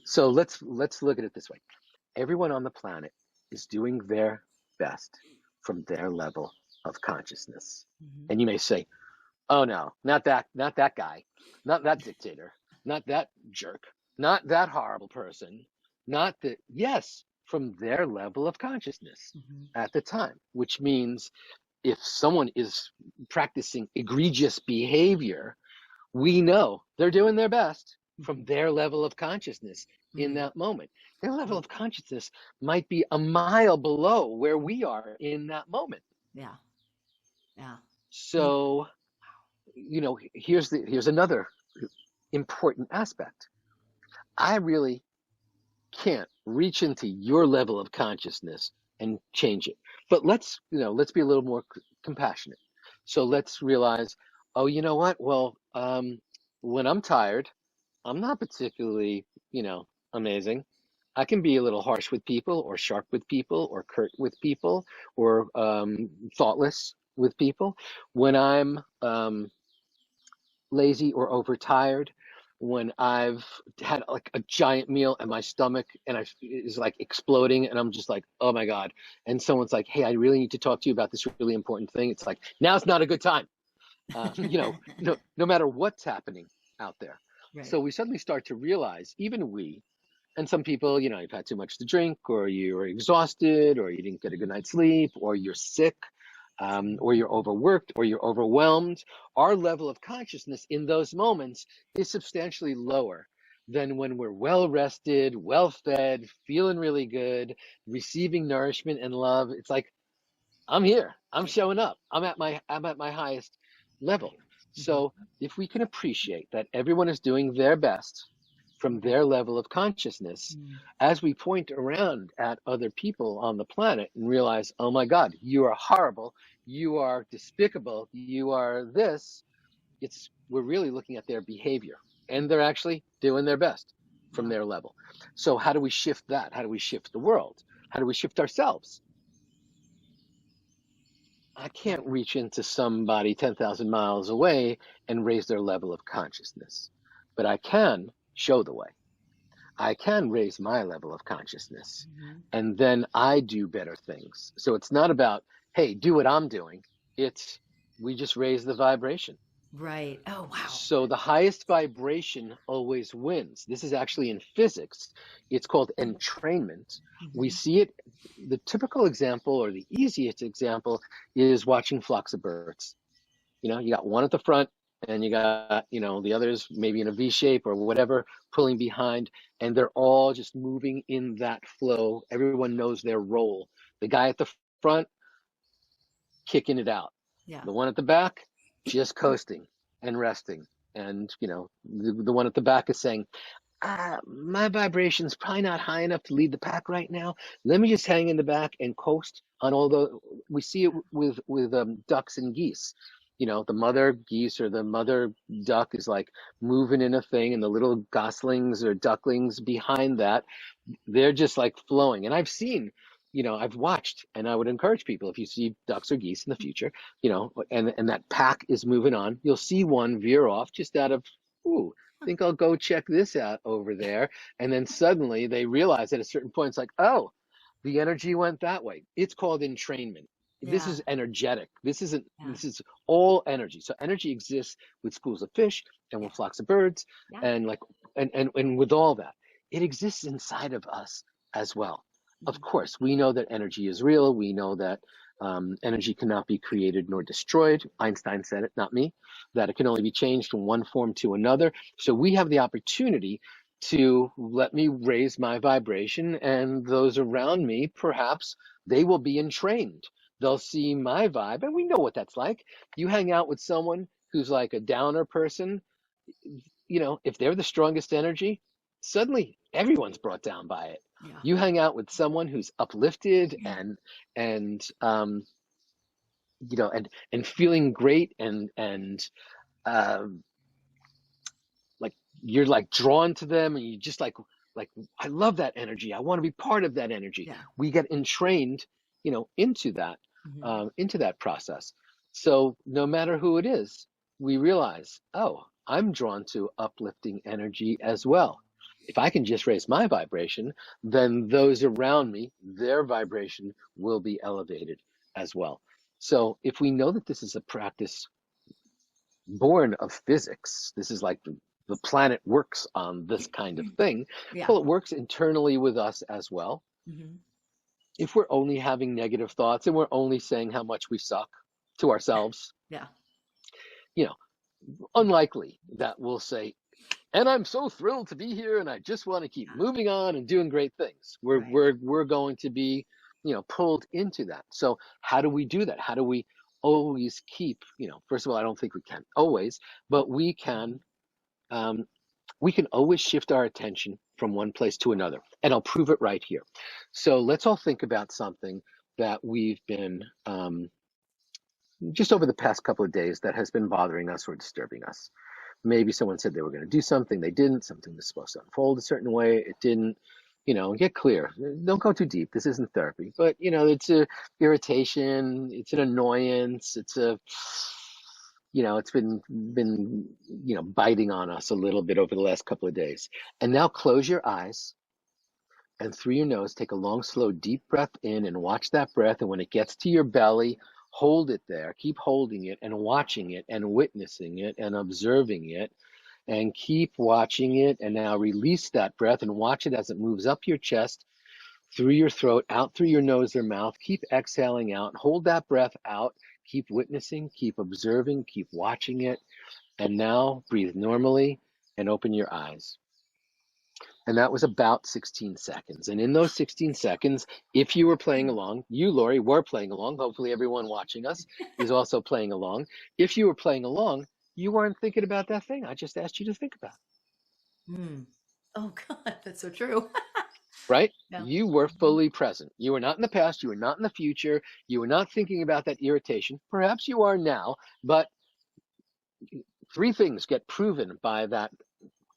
So let's look at it this way. Everyone on the planet is doing their best from their level of consciousness. And you may say, "Oh no, not that guy, not that dictator, not that jerk, not that horrible person, not that." Yes, from their level of consciousness at the time, which means if someone is practicing egregious behavior, we know they're doing their best from their level of consciousness in that moment. Their level of consciousness might be a mile below where we are in that moment. Yeah. So, here's another important aspect. I really can't reach into your level of consciousness and change it. But let's be a little more compassionate. So let's realize, oh, you know what? Well, when I'm tired, I'm not particularly, amazing. I can be a little harsh with people or sharp with people or curt with people or thoughtless with people. When I'm lazy or overtired, when I've had like a giant meal and my stomach is like exploding and I'm just like, oh my God. And someone's like, hey, I really need to talk to you about this really important thing. It's like, now's not a good time. no matter what's happening out there. Right. So we suddenly start to realize, even we, and some people, you've had too much to drink, or you're exhausted, or you didn't get a good night's sleep, or you're sick, or you're overworked, or you're overwhelmed. Our level of consciousness in those moments is substantially lower than when we're well rested, well fed, feeling really good, receiving nourishment and love. It's like, I'm here. I'm showing up. I'm at my highest level. Mhm. So if we can appreciate that everyone is doing their best from Right. their level of consciousness, Mm. as we point around at other people on the planet and realize, oh my God, you are horrible, you are despicable, you are this, we're really looking at their behavior, and they're actually doing their best from Yeah. their level. So how do we shift that? How do we shift the world? How do we shift ourselves? I can't Right. reach into somebody 10,000 miles away and raise their level of consciousness, but I can show the way. I can raise my level of consciousness, Mhm. and then I do better things. So it's not about, hey, do what I'm doing. It's, we just raise the vibration. Right. Oh, wow. So the highest vibration always wins. This is actually in physics. It's called entrainment. We Mhm. see it. The typical example, or the easiest example, is watching flocks of birds. You got one at the front, and you got, the others maybe in a V shape or whatever, pulling behind, and they're all just moving in that flow. Everyone knows their role. The guy at the front, kicking it out. Yeah. The one at the back, just coasting and resting. And, the one at the back is saying, my vibration's probably not high enough to lead the pack right now. Let me just hang in the back and coast on all the, we see it with ducks and geese. The mother geese or the mother duck is like moving in a thing, and the little goslings or ducklings behind that, they're just like flowing. And I've watched, and I would encourage people, if you see ducks or geese in the future, and that pack is moving on, you'll see one veer off just out of, ooh, think I'll go check this out over there. And then suddenly they realize at a certain point, it's like, oh, the energy went that way. It's called entrainment. This Yeah. is energetic. This isn't, Yeah. this is all energy. So energy exists with schools of fish and Yeah. with flocks of birds, Yeah. and like, and with all that, it exists inside of us as well. Of Mhm. course, we know that energy is real. We know that energy cannot be created nor destroyed. Einstein said it, not me, that it can only be changed from one form to another. So we have the opportunity to let me raise my vibration, and those around me, perhaps they will be entrained. They'll see my vibe, and we know what that's like. You hang out with someone who's like a downer person, if they're the strongest energy, suddenly everyone's brought down by it. Yeah. You hang out with someone who's uplifted and feeling great, and um, like you're like drawn to them, and you just like, I love that energy. I want to be part of that energy. Yeah. We get entrained, Mhm. into that process. So no matter who it is, we realize, oh, I'm drawn to uplifting energy as well. If I can just raise my vibration, then those around me, their vibration will be elevated as well. So if we know that this is a practice born of physics, this is like the planet works on this kind of thing. Yeah. Well, it works internally with us as well. Mhm. If we're only having negative thoughts and we're only saying how much we suck to ourselves, Yeah. you know, unlikely that we'll say, and I'm so thrilled to be here and I just want to keep moving on and doing great things. We're Right. we're we're going to be, pulled into that. So how do we do that? How do we always keep, first of all, I don't think we can always, but um, we can always shift our attention from one place to another. And I'll prove it right here. So let's all think about something that we've been just over the past couple of days that has been bothering us or disturbing us. Maybe someone said they were going to do something, they didn't. Something was supposed to unfold a certain way, it didn't. Get clear. Don't go too deep. This isn't therapy, but it's a irritation, it's an annoyance, it's been biting on us a little bit over the last couple of days. And now close your eyes, and through your nose take a long, slow, deep breath in, and watch that breath. And when it gets to your belly, hold it there, keep holding it and watching it and witnessing it and observing it, and keep watching it. And now release that breath and watch it as it moves up your chest, through your throat, out through your nose or mouth. Keep exhaling out, hold that breath out, keep witnessing, keep observing, keep watching it. And now breathe normally and open your eyes. And that was about 16 seconds. And in those 16 seconds, if you were playing along, you, Lori, were playing along. Hopefully everyone watching us is also playing along. If you were playing along, you weren't thinking about that thing I just asked you to think about. Mm. Oh God, that's so true. Right? Yeah. You were fully present. You were not in the past. You were not in the future. You were not thinking about that irritation. Perhaps you are now, but three things get proven by that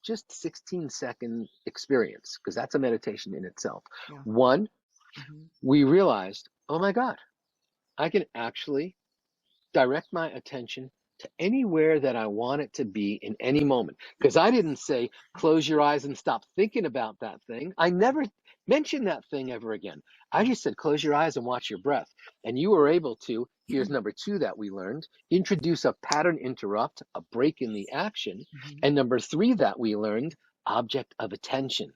just 16-second experience, because that's a meditation in itself. Yeah. One, Mm-hmm. we realized, oh my God, I can actually direct my attention to anywhere that I want it to be in any moment. Because I didn't say, close your eyes and stop thinking about that thing. I never mentioned that thing ever again. I just said, close your eyes and watch your breath. And you were able to, here's number two that we learned, introduce a pattern interrupt, a break in the action. Mm-hmm. And number three that we learned, object of attention.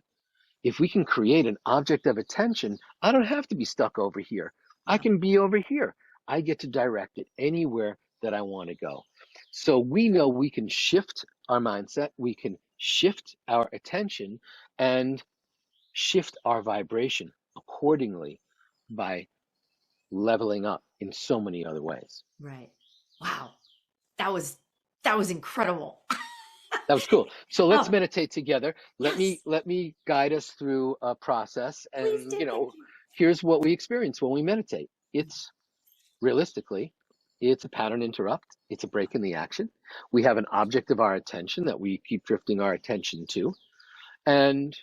If we can create an object of attention, I don't have to be stuck over here. I can be over here. I get to direct it anywhere that I want to go. So we know we can shift our mindset, we can shift our attention, and shift our vibration accordingly by leveling up in so many other ways. Right. Wow. That was incredible. That was cool. So let's Oh, meditate together. Let yes. me guide us through a process. Please And do. Thank you. here's what we experience when we meditate. It's realistically, it's a pattern interrupt. It's a break in the action. We have an object of our attention that we keep drifting our attention to, and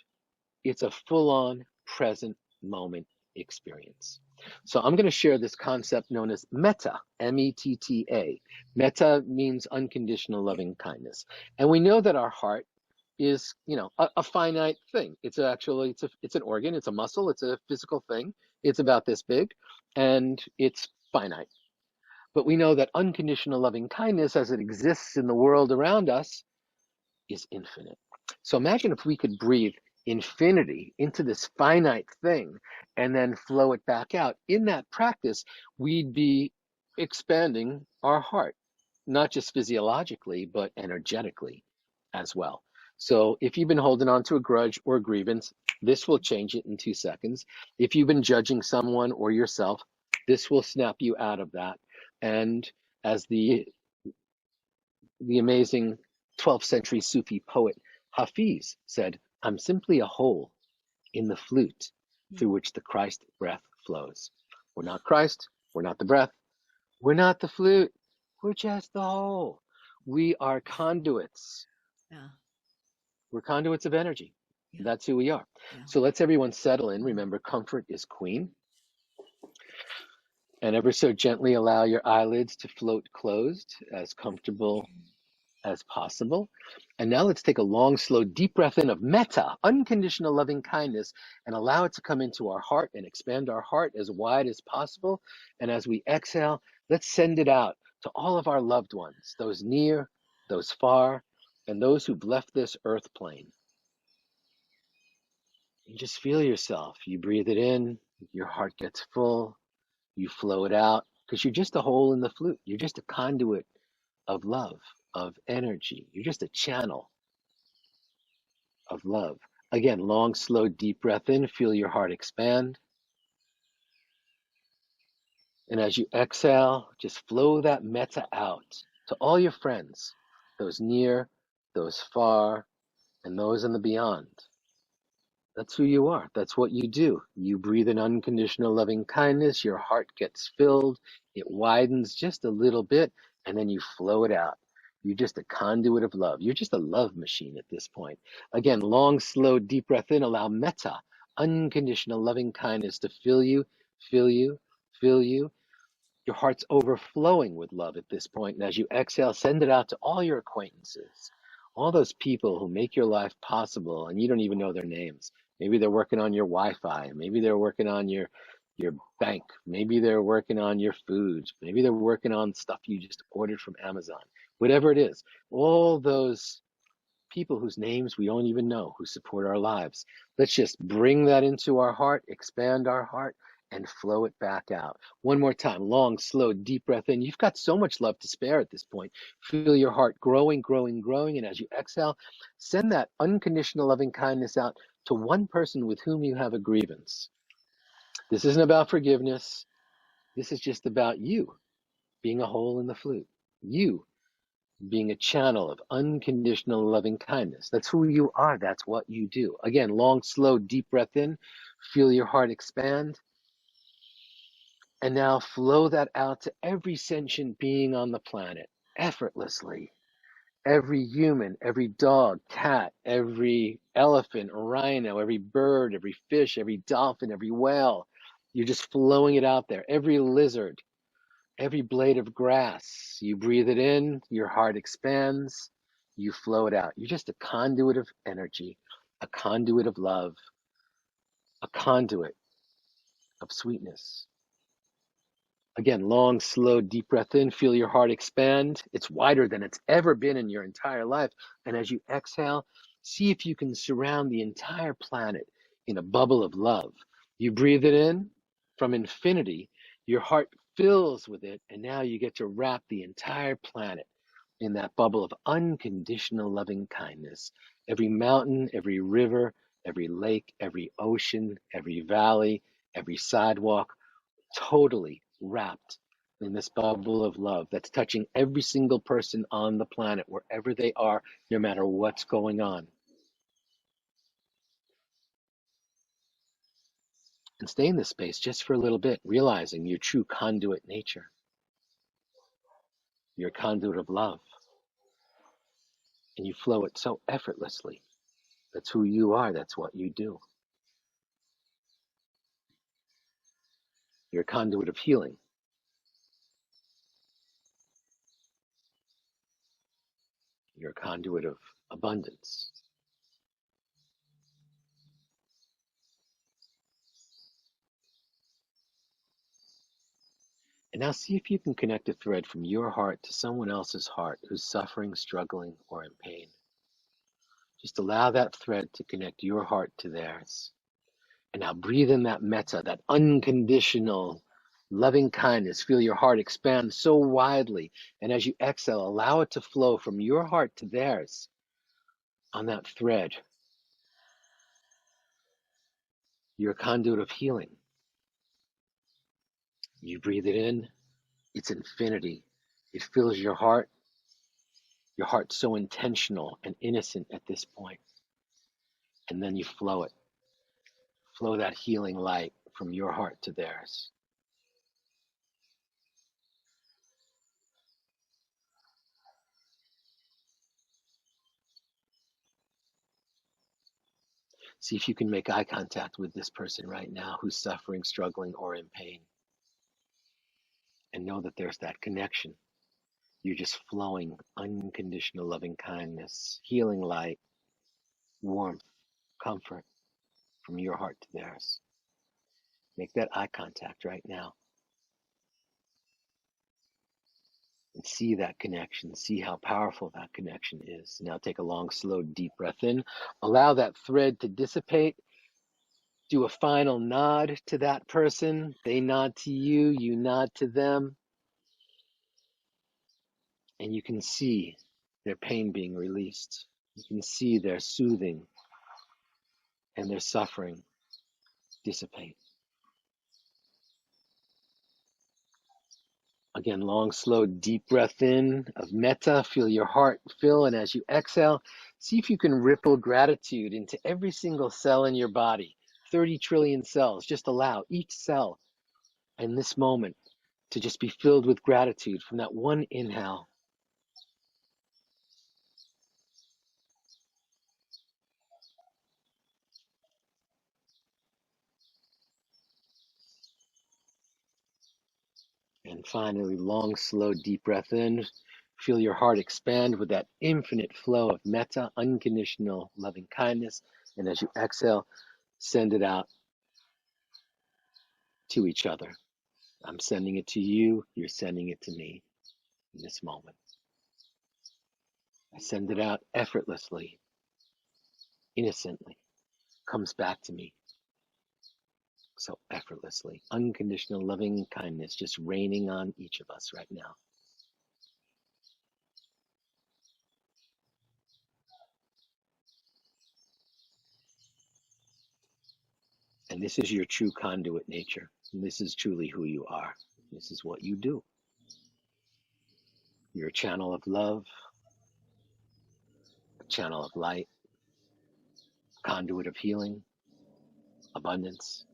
it's a full-on present moment experience. So I'm going to share this concept known as metta, M-E-T-T-A. Metta means unconditional loving kindness. And we know that our heart is, a finite thing. It's actually, it's an organ, it's a muscle, it's a physical thing. It's about this big, and it's finite. But we know that unconditional loving kindness as it exists in the world around us is infinite. So imagine if we could breathe infinity into this finite thing and then flow it back out. In that practice, we'd be expanding our heart, not just physiologically, but energetically as well. So if you've been holding on to a grudge or a grievance, this will change it in 2 seconds. If you've been judging someone or yourself, this will snap you out of that. And as the amazing 12th century Sufi poet Hafiz said, I'm simply a hole in the flute through which the Christ breath flows. We're not Christ, we're not the breath, we're not the flute, we're just the hole. We are conduits. Yeah. We're conduits of energy. Yeah. That's who we are. Yeah. So let's everyone settle in. Remember, comfort is queen. And ever so gently allow your eyelids to float closed, as comfortable as possible. And now let's take a long, slow, deep breath in of metta, unconditional loving kindness, and allow it to come into our heart and expand our heart as wide as possible. And as we exhale, let's send it out to all of our loved ones, those near, those far, and those who've left this earth plane. You just feel yourself. You breathe it in, your heart gets full, you flow it out, because you're just a hole in the flute. You're just a conduit of love, of energy. You're just a channel of love. Again, long, slow, deep breath in. Feel your heart expand. And as you exhale, just flow that metta out to all your friends, those near, those far, and those in the beyond. That's who you are. That's what you do. You breathe in unconditional loving kindness. Your heart gets filled. It widens just a little bit, and then you flow it out. You're just a conduit of love. You're just a love machine at this point. Again, long, slow, deep breath in. Allow metta, unconditional loving kindness to fill you, fill you, fill you. Your heart's overflowing with love at this point. And as you exhale, send it out to all your acquaintances, all those people who make your life possible, and you don't even know their names. Maybe they're working on your Wi-Fi. Maybe they're working on your your bank. Maybe they're working on your food. Maybe they're working on stuff you just ordered from Amazon. Whatever it is, all those people whose names we don't even know who support our lives. Let's just bring that into our heart, expand our heart, and flow it back out. One more time, long, slow, deep breath in. You've got so much love to spare at this point. Feel your heart growing, growing, growing. And as you exhale, send that unconditional loving kindness out to one person with whom you have a grievance. This isn't about forgiveness. This is just about you being a hole in the flute. You being a channel of unconditional loving kindness. That's who you are. That's what you do. Again, long, slow, deep breath in. Feel your heart expand. And now flow that out to every sentient being on the planet effortlessly. Every human, every dog, cat, every elephant, rhino, every bird, every fish, every dolphin, every whale. You're just flowing it out there. Every lizard, every blade of grass, you breathe it in, your heart expands, you flow it out. You're just a conduit of energy, a conduit of love, a conduit of sweetness. Again, long, slow, deep breath in, feel your heart expand. It's wider than it's ever been in your entire life. And as you exhale, see if you can surround the entire planet in a bubble of love. You breathe it in from infinity, your heart fills with it, and now you get to wrap the entire planet in that bubble of unconditional loving kindness. Every mountain, every river, every lake, every ocean, every valley, every sidewalk, totally wrapped in this bubble of love that's touching every single person on the planet, wherever they are, no matter what's going on. And stay in this space just for a little bit, realizing your true conduit nature. You're a conduit of love. And you flow it so effortlessly. That's who you are. That's what you do. You're a conduit of healing. You're a conduit of abundance. And now see if you can connect a thread from your heart to someone else's heart who's suffering, struggling, or in pain. Just allow that thread to connect your heart to theirs. And now breathe in that metta, that unconditional loving kindness. Feel your heart expand so widely. And as you exhale, allow it to flow from your heart to theirs on that thread. You're a conduit of healing. You breathe it in, it's infinity. It fills your heart. Your heart's so intentional and innocent at this point. And then you flow it. Flow that healing light from your heart to theirs. See if you can make eye contact with this person right now who's suffering, struggling, or in pain. And know that there's that connection. You're just flowing unconditional loving kindness, healing light, warmth, comfort from your heart to theirs. Make that eye contact right now. And see that connection. See how powerful that connection is. Now take a long, slow, deep breath in. Allow that thread to dissipate. Do a final nod to that person. They nod to you. You nod to them. And you can see their pain being released. You can see their soothing and their suffering dissipate. Again, long, slow, deep breath in of metta. Feel your heart fill. And as you exhale, see if you can ripple gratitude into every single cell in your body. 30 trillion cells. Just allow each cell in this moment to just be filled with gratitude from that one inhale. And finally, long, slow, deep breath in. Feel your heart expand with that infinite flow of metta, unconditional loving kindness. And as you exhale, send it out to each other. I'm sending it to you. You're sending it to me in this moment. I send it out effortlessly, innocently. Comes back to me so effortlessly. Unconditional loving kindness just raining on each of us right now. And this is your true conduit nature. And this is truly who you are. This is what you do. You're a channel of love, a channel of light, a conduit of healing, abundance,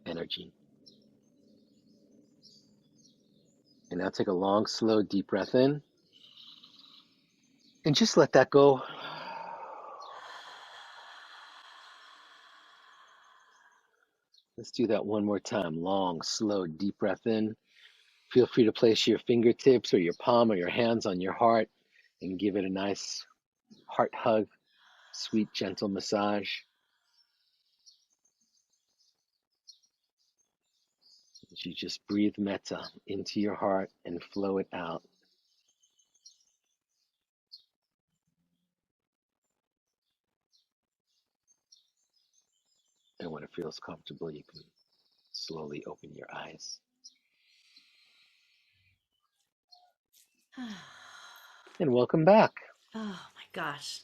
energy. And now take a long, slow, deep breath in. And just let that go. Let's do that one more time. Long, slow, deep breath in. Feel free to place your fingertips or your palm or your hands on your heart and give it a nice heart hug, sweet, gentle massage. As you just breathe metta into your heart and flow it out. And when it feels comfortable, you can slowly open your eyes. And welcome back. Oh my gosh.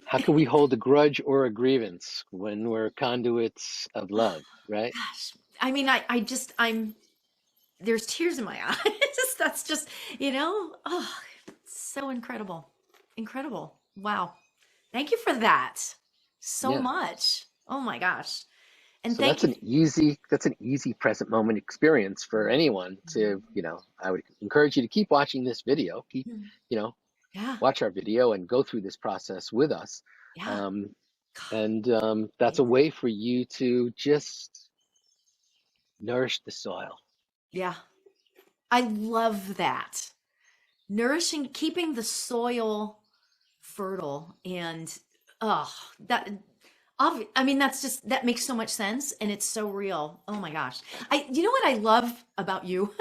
How can we hold a grudge or a grievance when we're conduits of love, right? Gosh. I mean, there's tears in my eyes. That's just, oh, so incredible. Incredible. Wow. Thank you for that so Yeah. much. Oh my gosh. And So thank that's you. an easy present moment experience for anyone to, I would encourage you to keep watching this video, Yeah. watch our video and go through this process with us. Yeah. That's a way for you to just nourish the soil. Yeah. I love that. Nourishing, keeping the soil fertile and that makes so much sense and it's so real. Oh my gosh. You know what I love about you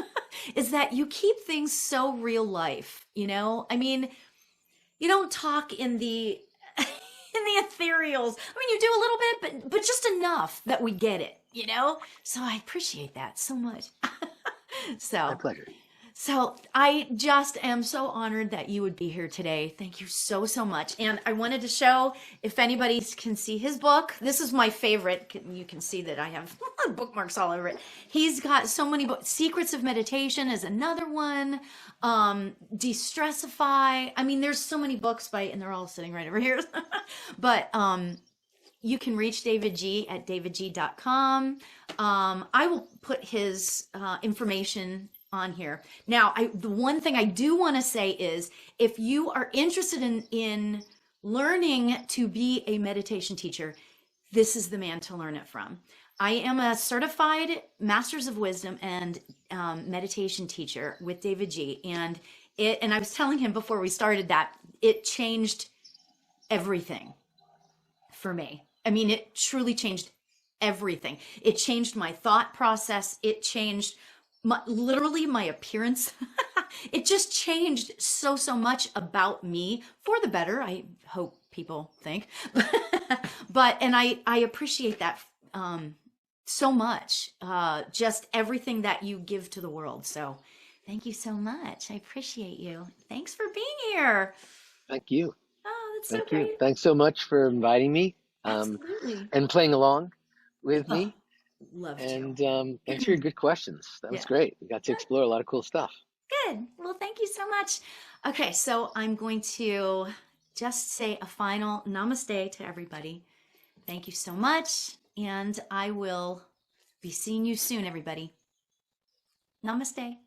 is that you keep things so real life, I mean, you don't talk in the in the ethereals. I mean, you do a little bit, but just enough that we get it, So I appreciate that so much. My So pleasure. So I just am so honored that you would be here today. Thank you so, so much. And I wanted to show, if anybody can see his book, this is my favorite. You can see that I have bookmarks all over it. He's got so many books. Secrets of Meditation is another one. De-Stressify. I mean, there's so many books and they're all sitting right over here. But you can reach Davidji at davidji.com. I will put his information on here. Now, the one thing I do want to say is, if you are interested in learning to be a meditation teacher, this is the man to learn it from. I am a certified Masters of Wisdom and meditation teacher with Davidji, and I was telling him before we started that it changed everything for me. I mean, it truly changed everything. It changed my thought process. It changed literally my appearance. It just changed so much about me for the better. I hope people think, and I appreciate that so much. Just everything that you give to the world. So thank you so much. I appreciate you. Thanks for being here. Thank you. Oh, that's Thank so you. great. Thanks so much for inviting me Absolutely. and playing along with Oh, me. love And to. thanks for your good questions. That was Yeah. great. We got to explore a lot of cool stuff. Good. Well, thank you so much. Okay, so I'm going to just say a final namaste to everybody. Thank you so much, and I will be seeing you soon, everybody. Namaste.